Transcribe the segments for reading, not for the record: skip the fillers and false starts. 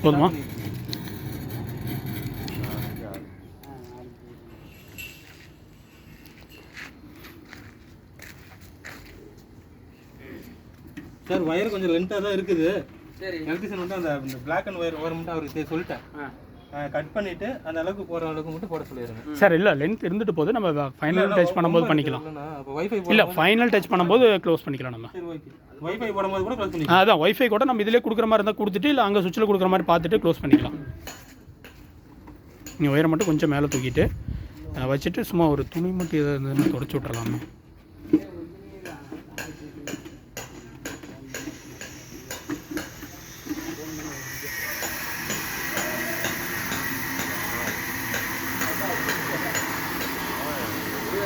போதுமா? Sir wire கொஞ்சம் லென்த்தாக தான் இருக்குது. சரி, எலக்ட்ரிஷியன் வந்து அந்த பிளாக் அண்ட் ஒயர் மட்டும் அவருக்கு சொல்லிட்டேன். கட் பண்ணிவிட்டு அந்த அளவுக்கு போகிற அளவுக்கு மட்டும் போட சொல்லிடுங்க சார். இல்லை, லென்த் இருந்துட்டு போது நம்ம ஃபைனல் டச் பண்ணும்போது பண்ணிக்கலாம். வைஃபை இல்லை, ஃபைனல் டச் பண்ணும்போது க்ளோஸ் பண்ணிக்கலாம் நம்ம. வைஃபை போடும்போது கூட க்ளோஸ் பண்ணிக்கலாம். அதான் வைஃபை கூட நம்ம இதிலே கொடுக்குற மாதிரி இருந்தால் கொடுத்துட்டு, இல்லை அங்கே சுவிட்சில் கொடுக்குற மாதிரி பார்த்துட்டு க்ளோஸ் பண்ணிக்கலாம். நீங்கள் ஒயரை மட்டும் கொஞ்சம் மேலே தூக்கிட்டு வச்சுட்டு சும்மா ஒரு துணி மட்டும் எதாவது இருந்ததுன்னு தொடச்சி விட்றலாமே.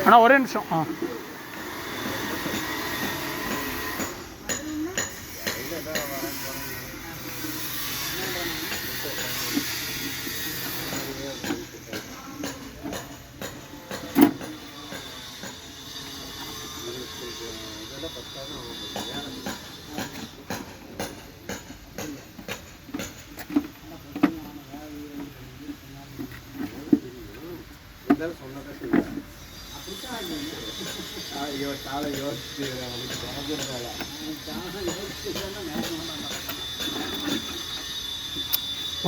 ஆனால் ஒரே நிமிஷம்.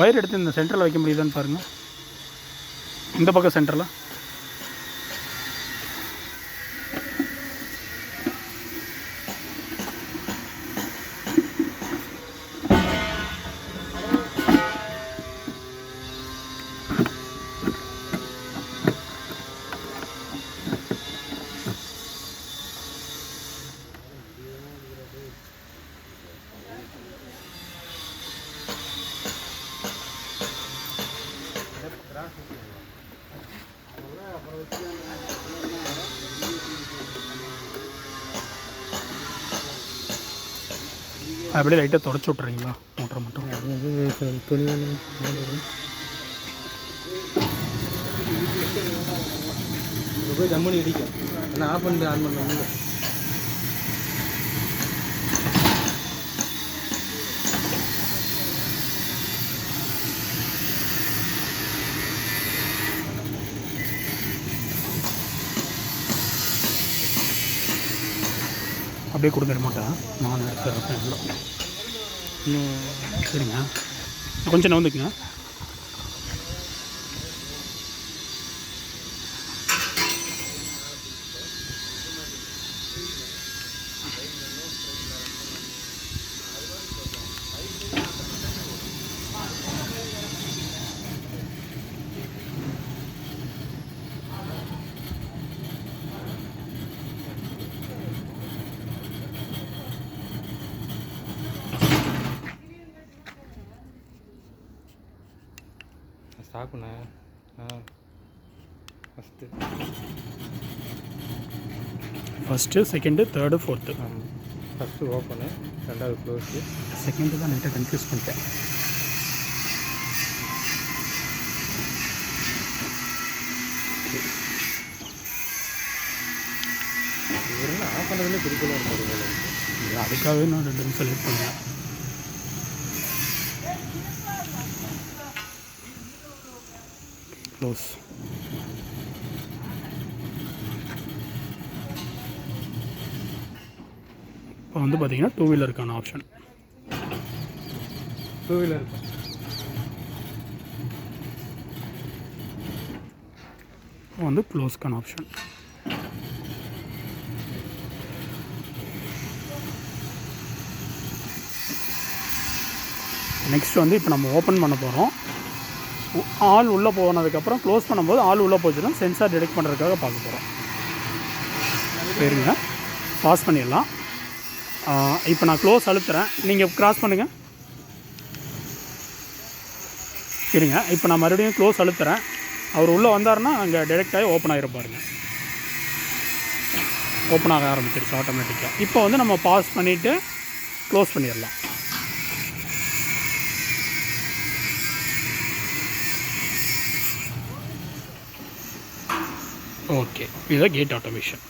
ஒயர் எடுத்து இந்த சென்டரில் வைக்க முடியுதான்னு பாருங்கள். இந்த பக்கம் சென்டரில் அப்படியே லைட்டாக தொடச்சி விட்றீங்களா மோட்டரை மட்டும்? துணி போய் ஜம்மனி அடிக்கும். ஆனால் ஆஃப் பண்ணிட்டு ஆன் பண்ண அப்படியே கொடுங்க ரிமோட்டா. நான் எடுத்துறேன். இன்னும் சரிங்க, கொஞ்சம் நவுந்துக்குங்க. ஸ்டாக்குண்ணே. First, second, third, fourth. First open, ரெண்டாவது க்ளோஸு, செகண்டு தான் லைட்டாக கன்ஃபியூஸ் பண்ணிட்டேன். இவருன்னா ஆஃப் பண்ணுறதுல குறிக்கோளாக இருப்பார். அதுக்காகவே நான் 2 நிமிஷம் லேட் பண்ணேன். க்ளோஸ். இப்போ வந்து பார்த்தீங்கன்னா 2 வீலருக்கான ஆப்ஷன். 2 வீலர் வந்து க்ளோஸ்க்கான ஆப்ஷன். நெக்ஸ்ட் வந்து இப்போ நம்ம ஓப்பன் பண்ண போகிறோம். ஆள் உள்ளே போனதுக்கப்புறம் க்ளோஸ் பண்ணும்போது ஆள் உள்ளே போச்சுன்னா சென்சார் டிடெக்ட் பண்ணுறதுக்காக பார்க்க போகிறோம். சரிங்க, பாஸ் பண்ணிடலாம். இப்போ நான் க்ளோஸ் அழுத்துறேன், நீங்கள் க்ராஸ் பண்ணுங்கள். சரிங்க, இப்போ நான் மறுபடியும் க்ளோஸ் அழுத்துறேன். அவர் உள்ளே வந்தாருன்னா அங்கே டிடெக்ட் ஆகி ஓப்பன் ஆகிரும் பாருங்கள். ஓப்பன் ஆக ஆரம்பிச்சிருச்சு ஆட்டோமேட்டிக்காக. இப்போ வந்து நம்ம பாஸ் பண்ணிவிட்டு க்ளோஸ் பண்ணிடலாம். ஓகே, இதுதான் கேட் ஆட்டோமேஷன்.